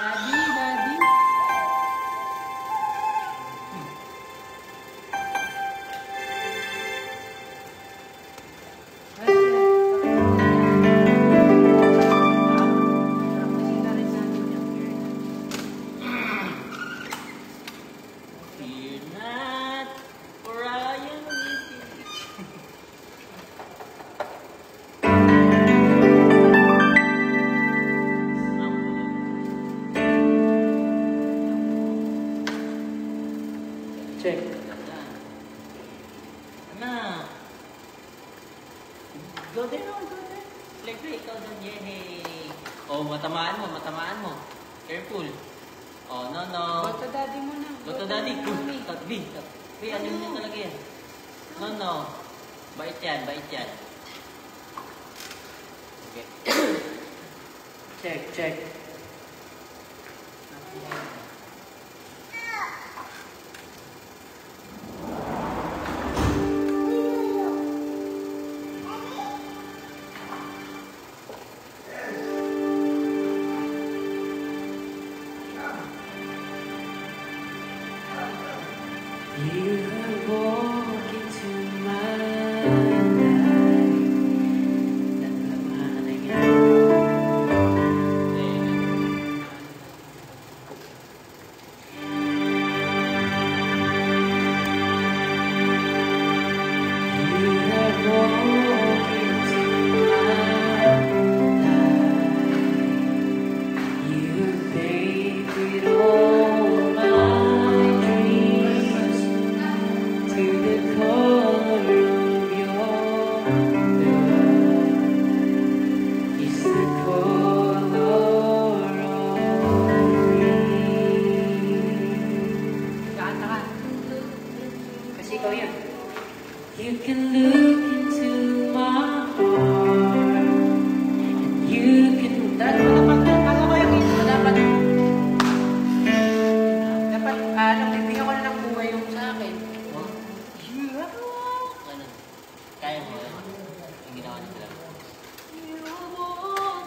Daddy. Fear not, for I am with thee. Check. Ano? Go there, go there. Like, ikaw doon, yehey. Oh, matamaan mo. Careful. Oh, no. Go to daddy mo na. Go to daddy. Cut B. B, ano yun talaga yan? No. Bait yan. Okay. Check. You walk into my life. You have walked into my life. You paid with all my dreams to the color of your blood. It's the color of me. Kasi ikaw yun. You can look into my heart, and you can... Dapat ko yung ito. Dapat, nagbibigyan ko na ng buhay yung sa akin. Ano? Kaya mo yan? Yung ginawa niya talaga.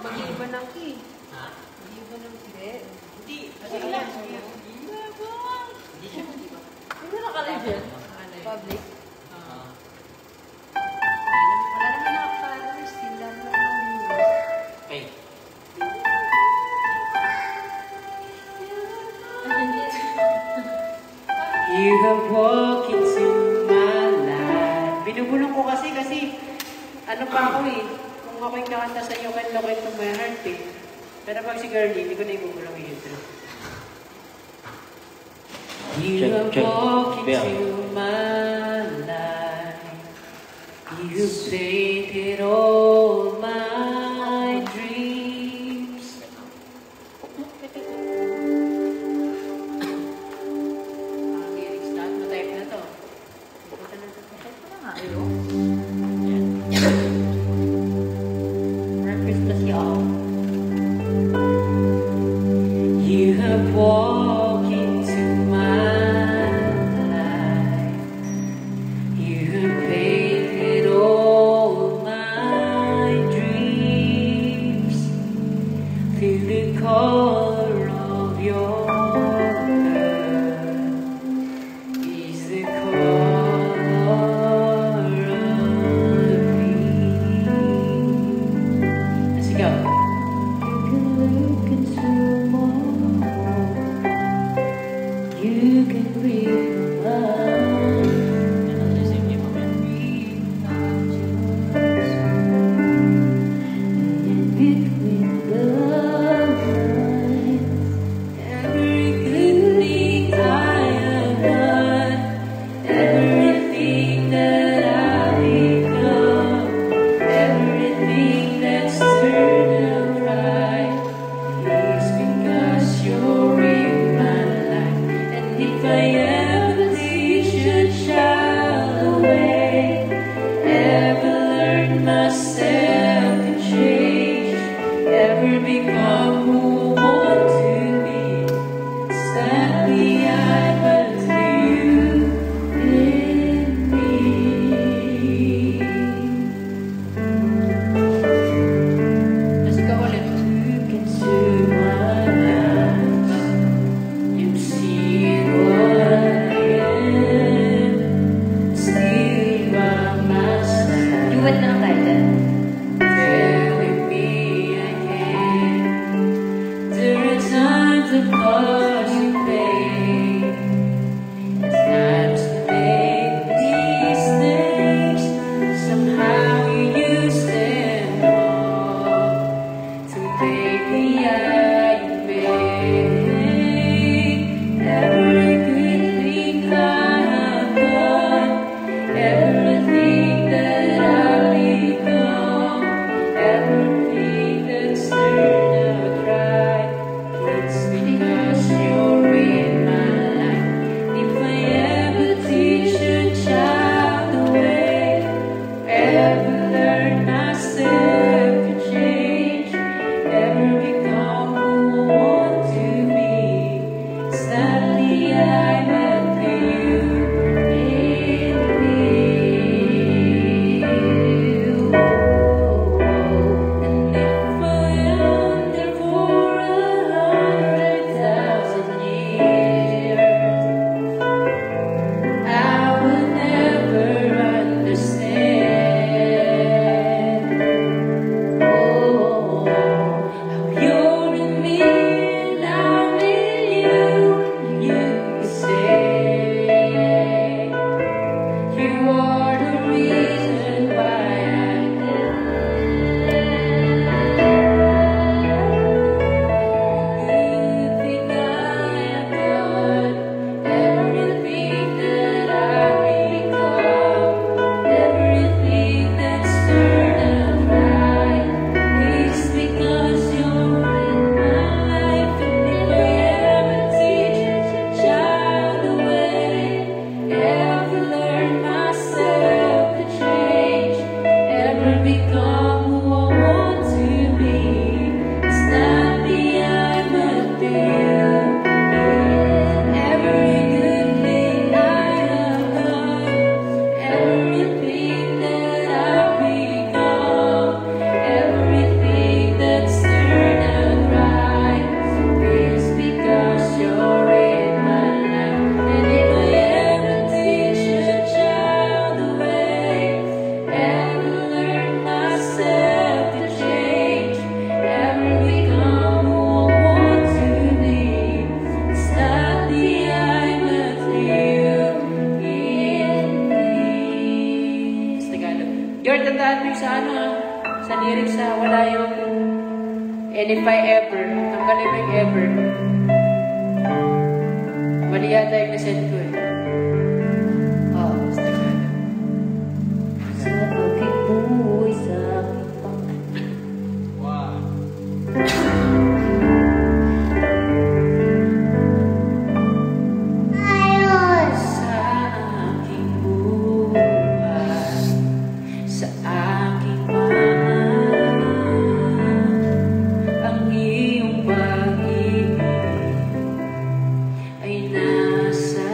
Mag-iiba ng key. Ha? Mag-iiba ng key. Hindi. Kasi lang. Hindi siya. Hindi nakalib yan. Public. Ah. Wala naman nakaka-colors. Sila naman. Okay. You have walked into my life. Binubulong ko kasi ano pa ako eh. Kung ako yung kakanta sa inyo, kwento my heart eh. Pero pag si girlie, hindi ko na ibubulong yung intro. You have walked into my life. You painted all my dreams. Lyrics na, type na to. Type na nga, ayun. Merry Christmas, y'all. You have walked into my life. You have painted all my the calls you made, the times you made mistakes. Somehow you used them all to make the eye you made. Everything I have done, everything that I've become, everything that's turned out right, it's because you're in my life. If I ever teach a child the way, ever learn myself to change, ever become who I want to be, sadly I met you in me. And if I am there for 100,000 years, I will never understand. Oh, how you're in me and I'm in you. You say you are the reason why I everything I have done, everything that I've become, everything that's turned out right, it's because you're in my life. And if I ever teach a child the way, ever learn myself to change, ever become who I want to be, it's not me I must be you. Every good thing I have done, everything that I've become, everything that's turned out right, it's because you're in my life. And if I ever teach a child the way, ever learn myself to change, ever become who I want to be, it's not the I but you in me. Sa Tagalog. George, tandaan mo yung sa ano ha? Sa lyrics na wala yung and if I ever. Tanggalin mo yung ever. Mali yata yung nasend ko eh. Oo, sa Tagalog. Sa aking buhay, sa aking Wow. Sa aking buhay, sa aking mga, ang iyong pag-ibig ay nasa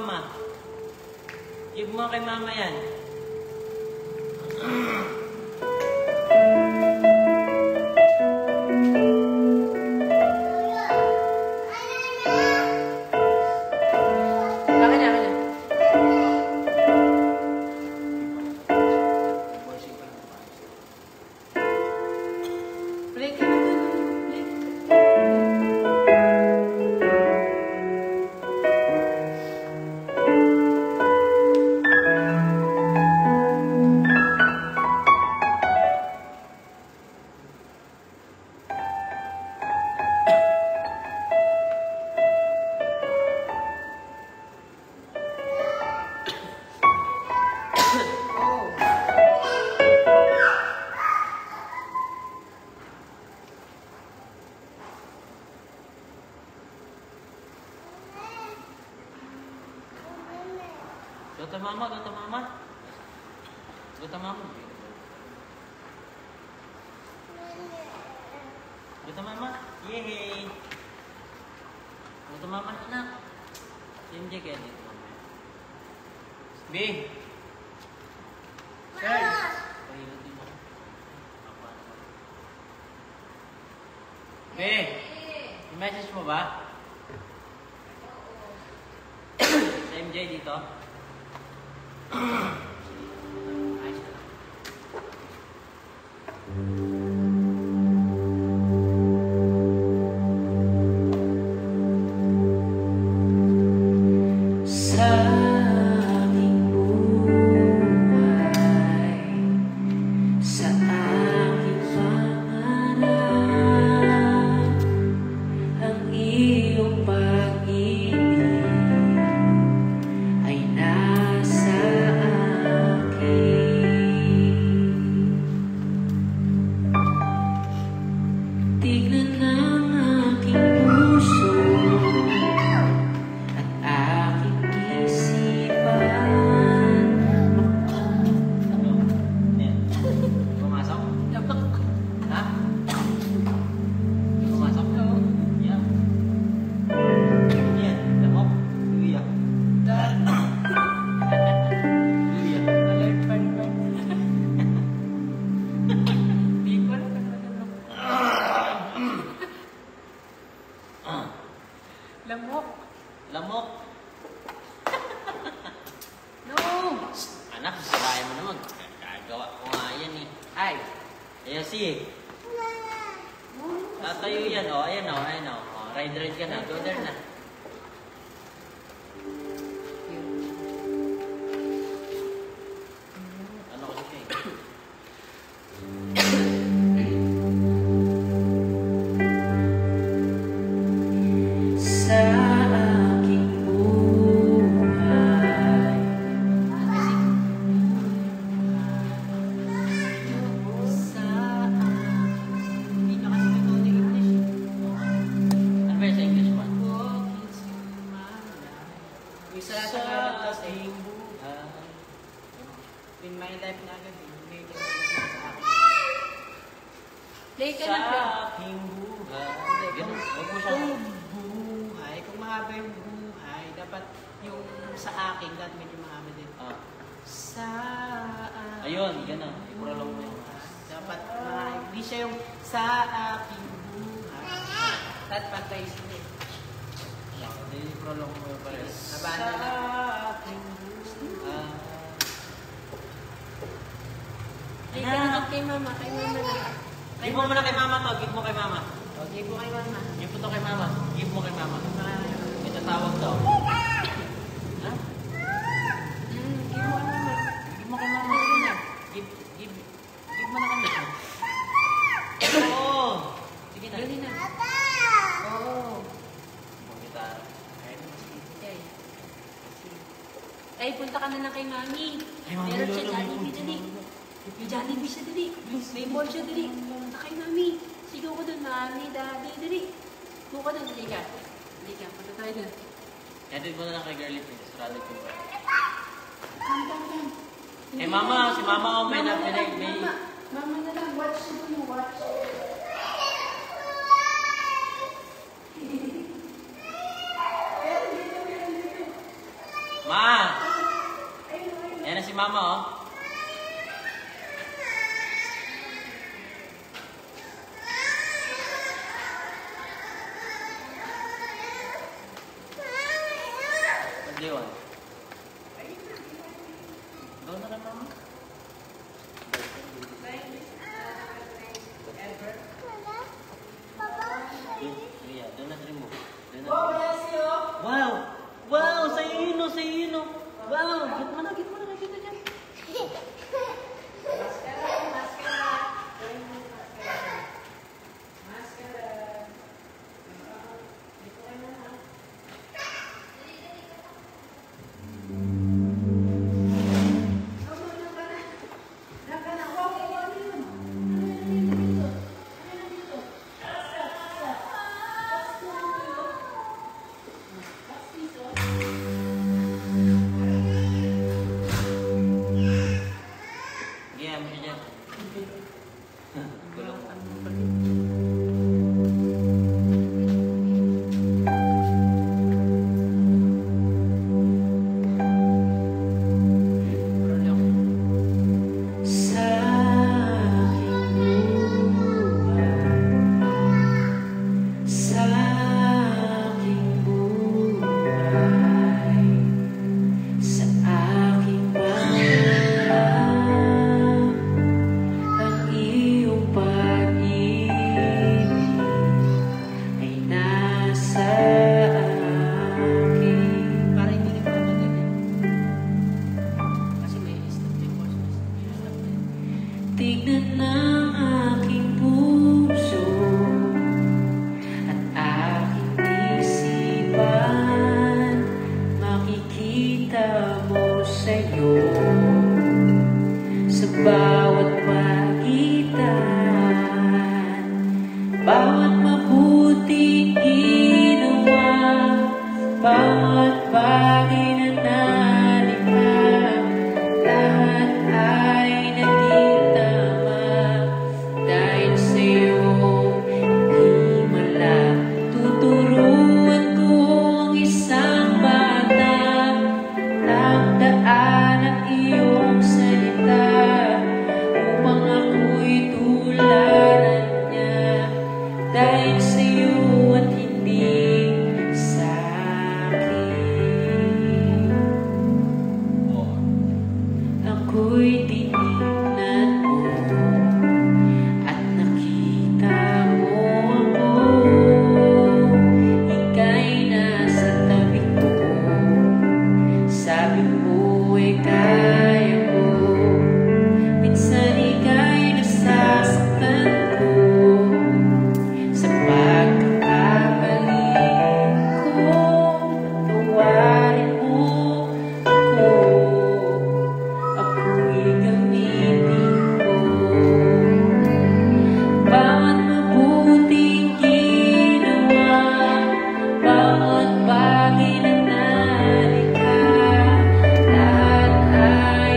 mama. Give mo kay mama yan. Akin na, akin na. Play ka na dun. Play. Go to mama, go to mama. Go to mama. Go to mama. Yay! Go to mama, anak. Si MJ kaya dito. B. Sir. Pahilot din ako. B. May message mo ba? Sa MJ dito? Ayos na lang. Sa aking buhay, sa aking pangarap, ang iyong pag-ibig ay nasa akin. Tignan ng aking puso at aking isipan. Ano? Yan. Pumasok? Ha? Pumasok? Yan. Yan. Lamok? Luya. Luya. Alert pa rin ba? Di ko alam kung ano. Lamok. Lamok. No! Anak, sirahin mo naman. Gagawa ko nga yan eh. Ay! Ayan si. Tatayo yan. O, ayan o, ayan o. Ride ka na. Go there na. Ano ko siya eh. Sa aking buhay, Hindi na kasi ito ng English. Ano ba yung sa English man? Yung sa Tagalog kasi, buhay. in my life na agad, medyo sa akin. play ka Sa na, play. aking buhay. Ganun. Huwag mo siyang... Kung buhay, kung mahaba yung buhay, dapat yung sa akin, dapat medyo mahaba din. Ah. Sa akin. Ayun, ganun. I-prolong mo yung... Dapat hindi siya yung sa aking buhay. Dapat pantay siya eh. I-prolong mo pa rin. Nabanda na. aking buhay. Play ka na kay mama, kay mama na. Give mo muna kay mama to. Give mo kay mama. Okay po kayo, mama. Give mo to kay mama. Give mo kay mama. Ito tawag to. Ha? Give mo ano naman. Give mo kay mama. Give mo na kami. Oo. Sige na. Dali na. Oo. Kita. Okay. Ay, punta ka na lang kay mami. Ay, mami, Meron siya lolo, Jollibee, dali. May Jollibee siya, dali. May mall siya, dali. Punta kay mami. Sigaw ko dun, mami, daddy, dali. Go ka dun, dali ka. Dali ka, punta tayo dun. Edit mo na lang kay girlie, please. Sarado ko. Come. Eh, mama, si mama ako may Mama na lang, may... Mama na lang, watch mo na, watch. Ma! Ayan na si Mama, oh. Pagdiwan. Doon na lang, Mama. Iya, doon na rin mo. Doon na rin. Wow! Wow! Sa'yo yun, oh, sa'yo yun, oh. Wow! Get mo na, get mo na, get na dyan. Yeah, mo siya dyan. Gulong. Sa aking buhay, sa aking buhay, sa aking buhay, ang iyong pag-ibig ay nasa akin. Para hindi rin ako magiging. Kasi may stop yung course. Tignan ng aking puso at aking isipan, makikita mo sa'yo sa bawat pagitan, bawat mabuting ginawa, bawat bagay na nalikha, lahat ay naging tama dahil sa'yo himala. Tuturuan ko ang isang bata, tandaan ang iyong salita, upang ako'y tularan niya, dahil sa'yo at hindi sa akin. Ako'y tinignan mo at nakita mo ako, ika'y nasa tabi ko, sabi mo ay kaya ko, minsan ika'y nasasaktan ko sa pagkakamali ko, patawarin mo ako, ako'y gamitin ko. Bawat mabuting ginawa, bawat bagay na nalikha, lahat ay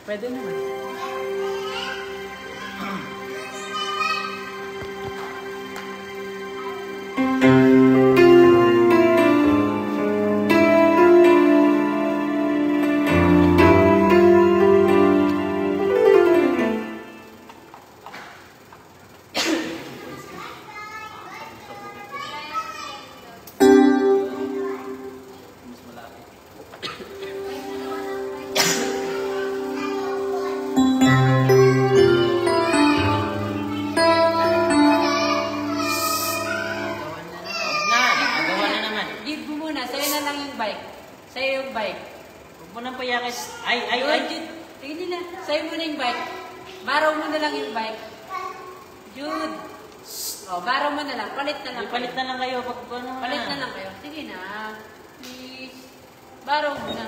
Pwede naman. Sa'yo yung bike. Huwag mo nang payakin. Ay. Tingin nila. Sa'yo mo na yung bike. Baraw mo na lang yung bike. Jude. O, baraw mo na lang. Palit na lang. Palit na lang kayo. Palit na lang kayo. Sige na. Please. Baraw mo na.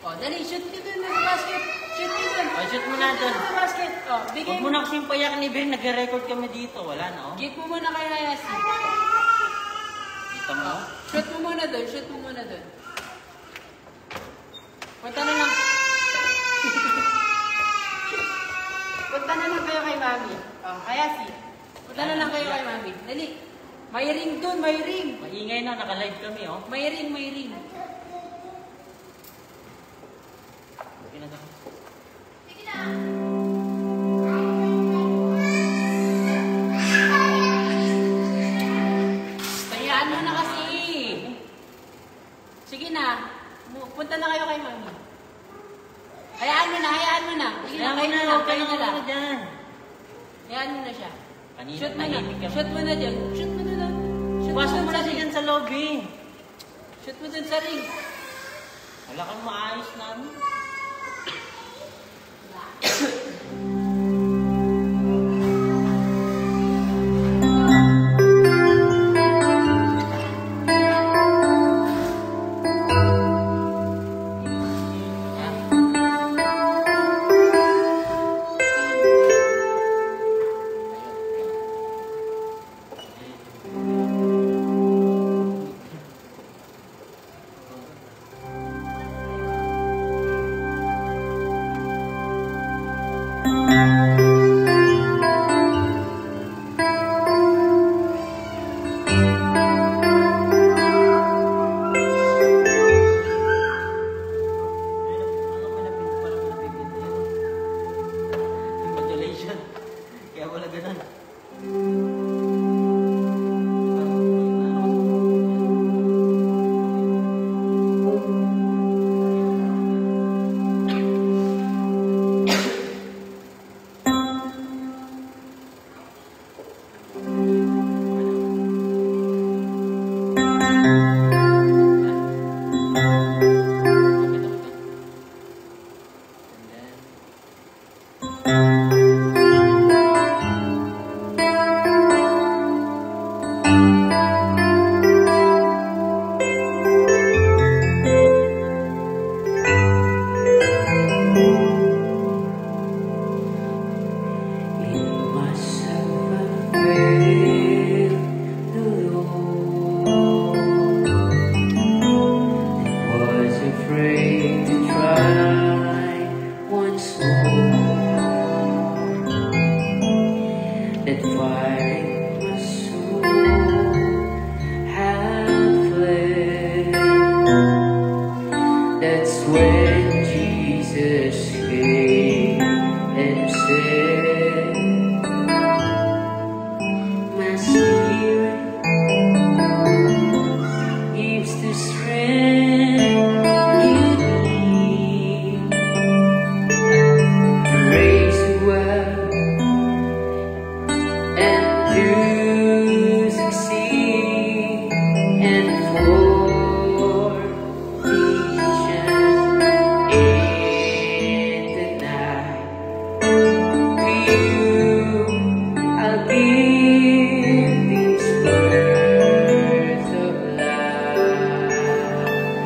O, dali. Shoot ka dun sa basket. Shoot ka dun. O, shoot mo na dun. Sa basket. O, bigay Huwag mo na kasing payakin ni Ben. Nag-record kami dito. Wala na, oh. Give mo muna kay Hayasi. Kita mo? Shoot mo muna dun. Shoot mo muna dun. Punta na lang. Punta na lang kayo kay Mami. Oh, Hayasi. Punta na lang kayo kay Mami. Dali. May ring dun, may ring. Maingay na, naka-live kami, oh. May ring, may ring. Okay na daw. Sige na. Hayaan mo na kasi. Sige na. Punta na kayo kay Mami. Hayaan mo na, hayaan mo na. Sige na, kayo na lang, kayo na lang. Hayaan mo na siya. Kanina, Shoot mo na. tahimik kami. Shoot mo na dyan. Shoot mo na dyan. Shoot Pasok mo na ring. siya dyan sa lobby. Shoot mo dyan sa ring. Wala kang maayos namin. Kaya wala ganun. That fight my soul had fled. That's when Jesus came and said, my spirit gives the strength you need to raise the world to succeed and for vision in the night. To you I'll give these words of love.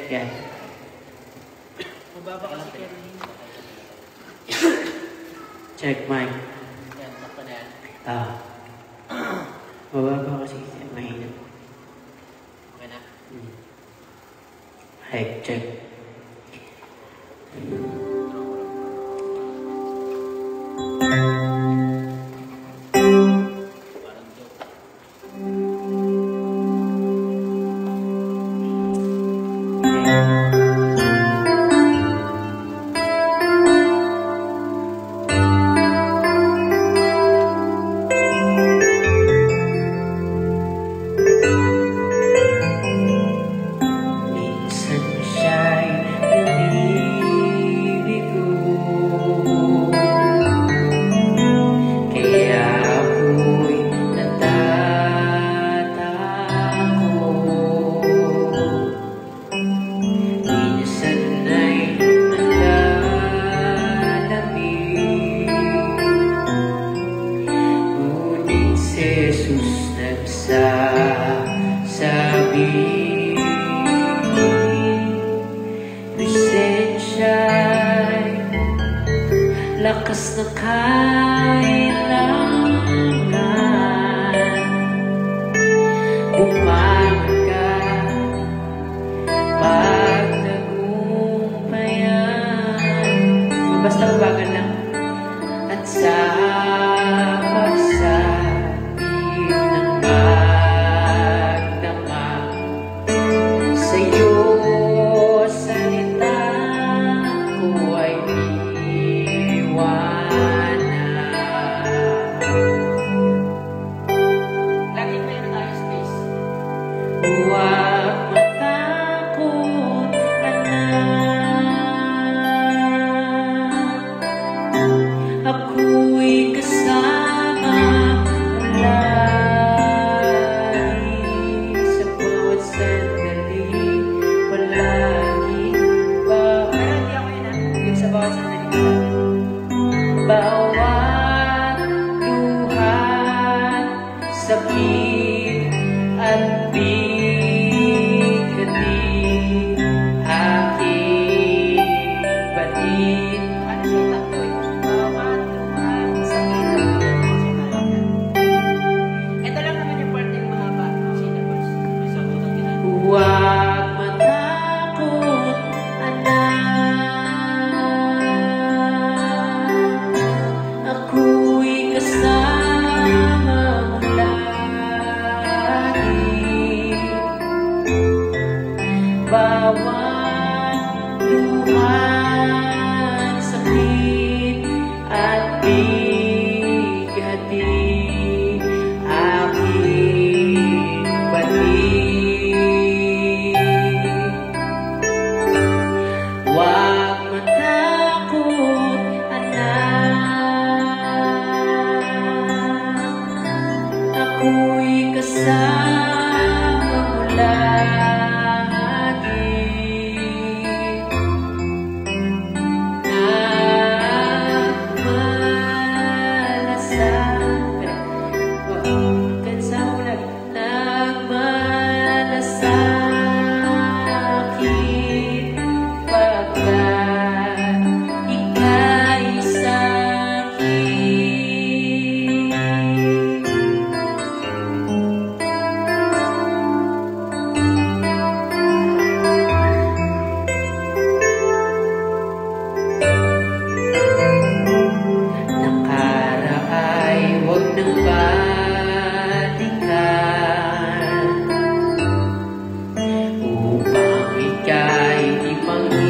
Yan. Mababa kasi Caroline. Check, mic. Yan, sakto na yan. Mababa kasi mahina. Okay na. Mic, check. Parang joke. Minsan siya'y naliligo, kaya ako'y natatakot. Minsan ay nalalamig, ngunit si Jesus nagsasabi, Lisensya'y lakas na kailangan. Bumangon ka pag nagumpayan. Basta mabagal lang. At sa pagsapit ng magdama, sa'yo salita ko ay iwanan. Lagi pa yun tayo space. Huwag matakot, anak. Ako'y kasama mo lagi sa bawat sandali. Palagi ba? Pero hindi ako yun ah. Yung sa bawat sandali. Bawat luhat, sakit at bigatin, aking batid. Ano siya tatlo eh. Bawat luhan, sakit at bigatin. Ito lang naman yung part yung mahaba. Sino first? May sagutan ka na. Huwag matakot, anak. Ako'y kasama mo lagi. Bawat luhan, sakit at bigatin, aking batid. Huwag matakot, anak. Ako'y kasama mo lagi. Nagmalasakit pagkat ika'y sakit. Nakaraay huwag nang balikan, upang ika'y di manghinaan.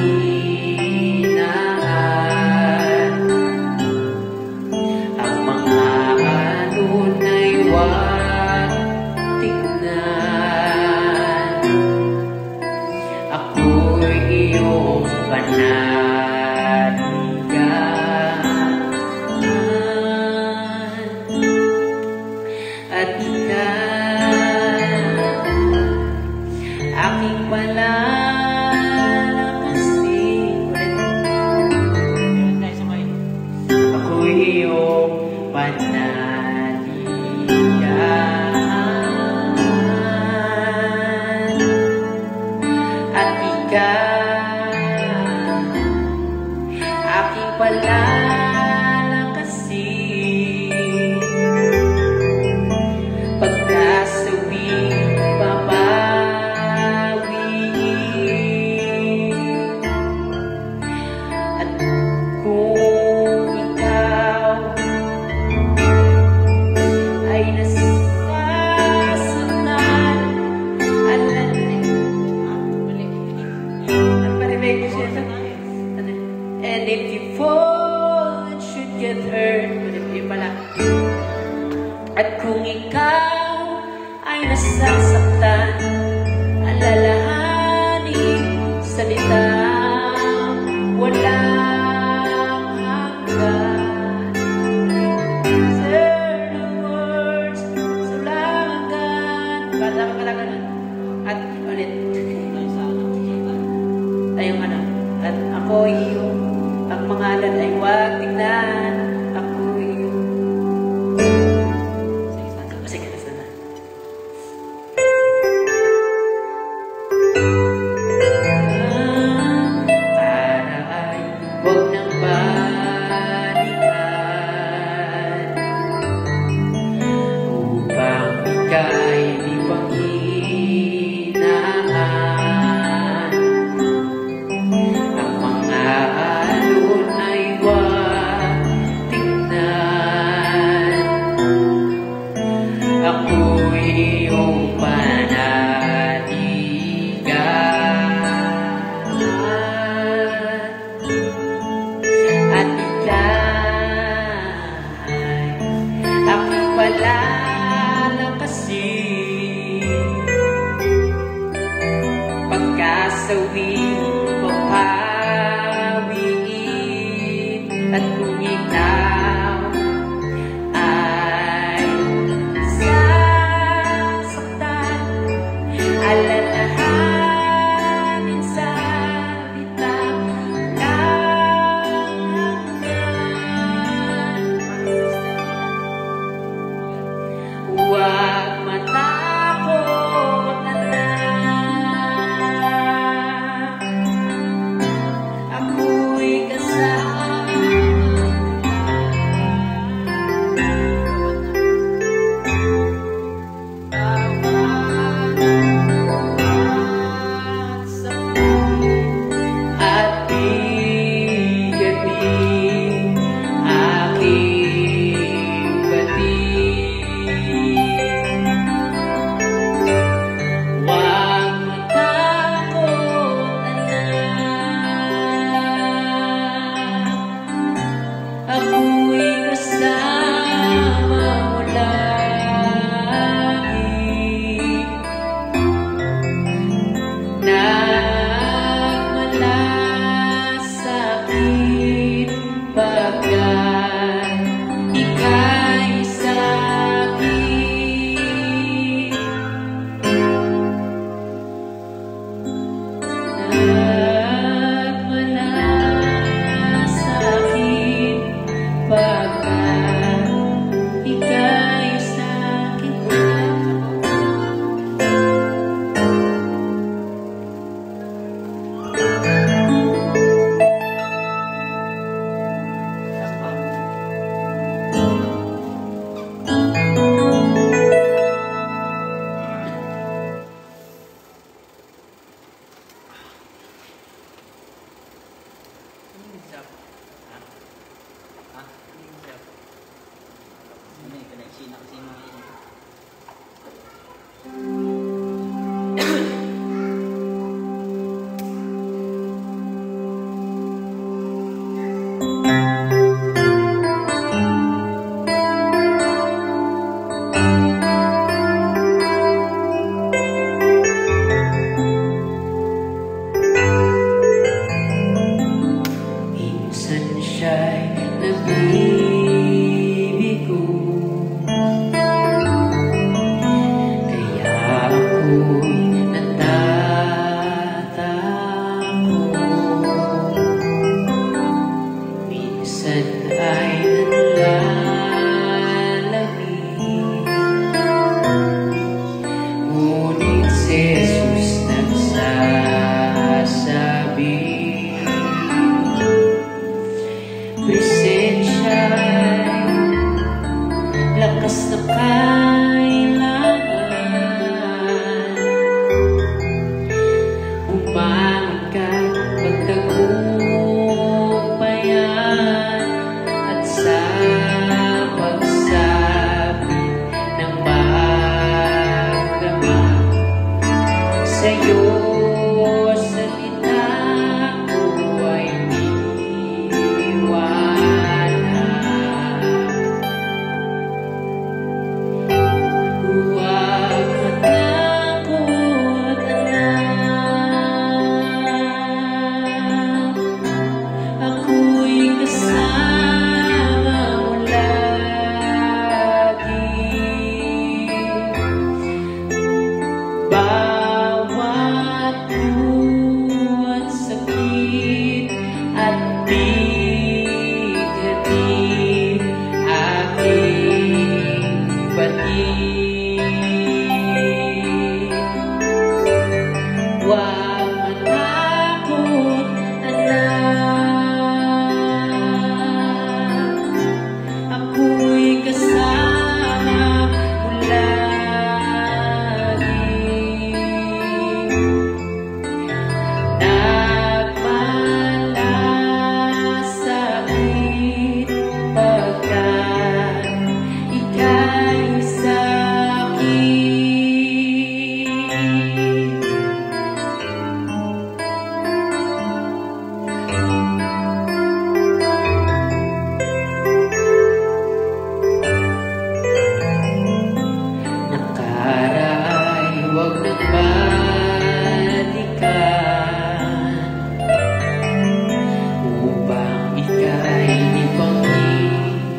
Ang mga alon ay huwag tignan. Ako'y iyong panaligan, at ikaw aking palalakasin. Meron tayo sa mic. Ako'y iyong panaligan, at ikaw nasasaktan, alalahanin salitang walang hanggan. Sir, the words sa langan. Para ka lang ganun. At ulit. Tayong ano. At ako iyong, ang mga alad ay huwag tignan. Ako iyong. Sige, nasa na. Para ay huwag nang balikan, upang ika'y di panghinaan. Ang mga alon ay huwag tingnan. Ako'y iyong panaligan. At ika'y aking palalakasin. Pagkasawing mapawiin, at kung ikaw ay sasaktan, alalahanin sa bitang langan. Huwag matakot na lang. Huwag matakot, anak. Ako'y kasama mo lagi. Nagmalasakit pagkat ika'y sa'kin. Nakaray, huwag nang balikan upang ika'y di panghinaan.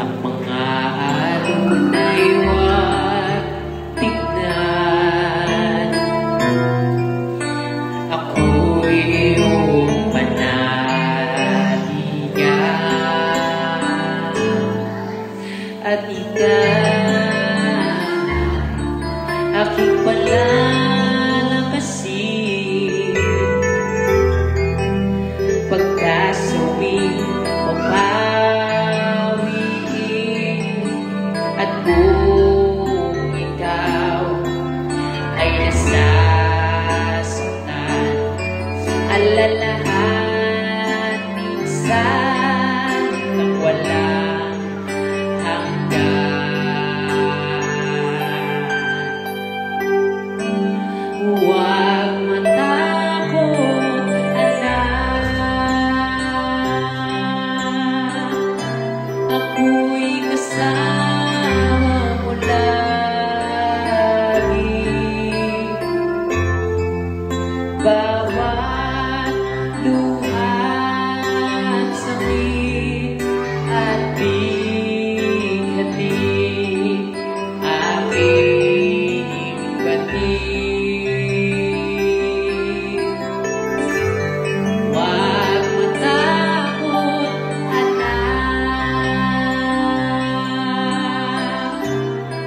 Ang mga alunay huwag tignan. Ako'y iyong panahigan at ika'y aking palalakasin. Pagkasawing mapawiin at kung ikaw ay nasasaktan, alalahan minsan kang walang hanggan. Huwag matakot, anak. Ako'y kasama mo lagi. Bawat luha at sakit at bighati aking batid. Huwag matakot, anak.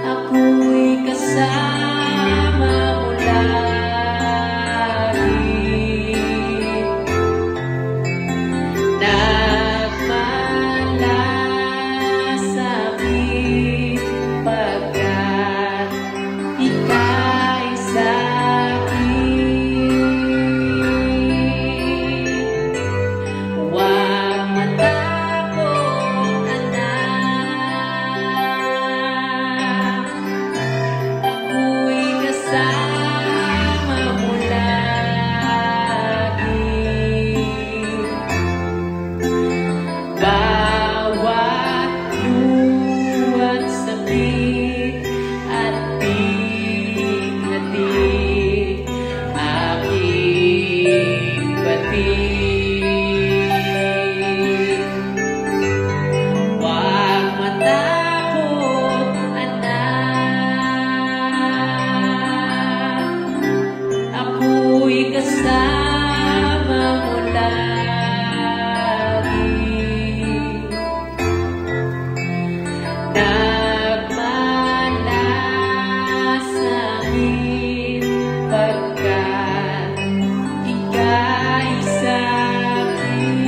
Ako'y kasama mo lagi. Nagmalasakit pagkat ika'y sa'kin. Huwag matakot, anak. Ako'y kasama mo lagi. Bawat luwa't sakit at bighati aking batid. Huwag matakot, anak. Ako'y kasama mo lagi. Nagmalasakit pagkat ika'y sa'kin.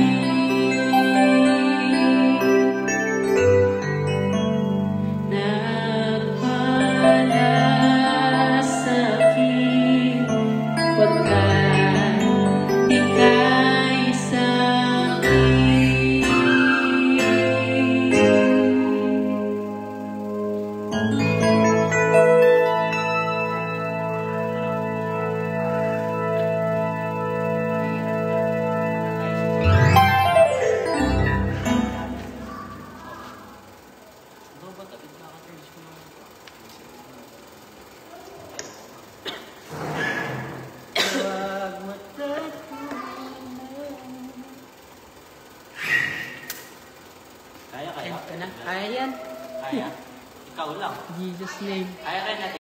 Nagmalasakit pagkat ika'y sa'kin. Huwag matakot. Kaya? Kaya yan. Kaya? Ikaw lang. Jesus name. Kaya natin.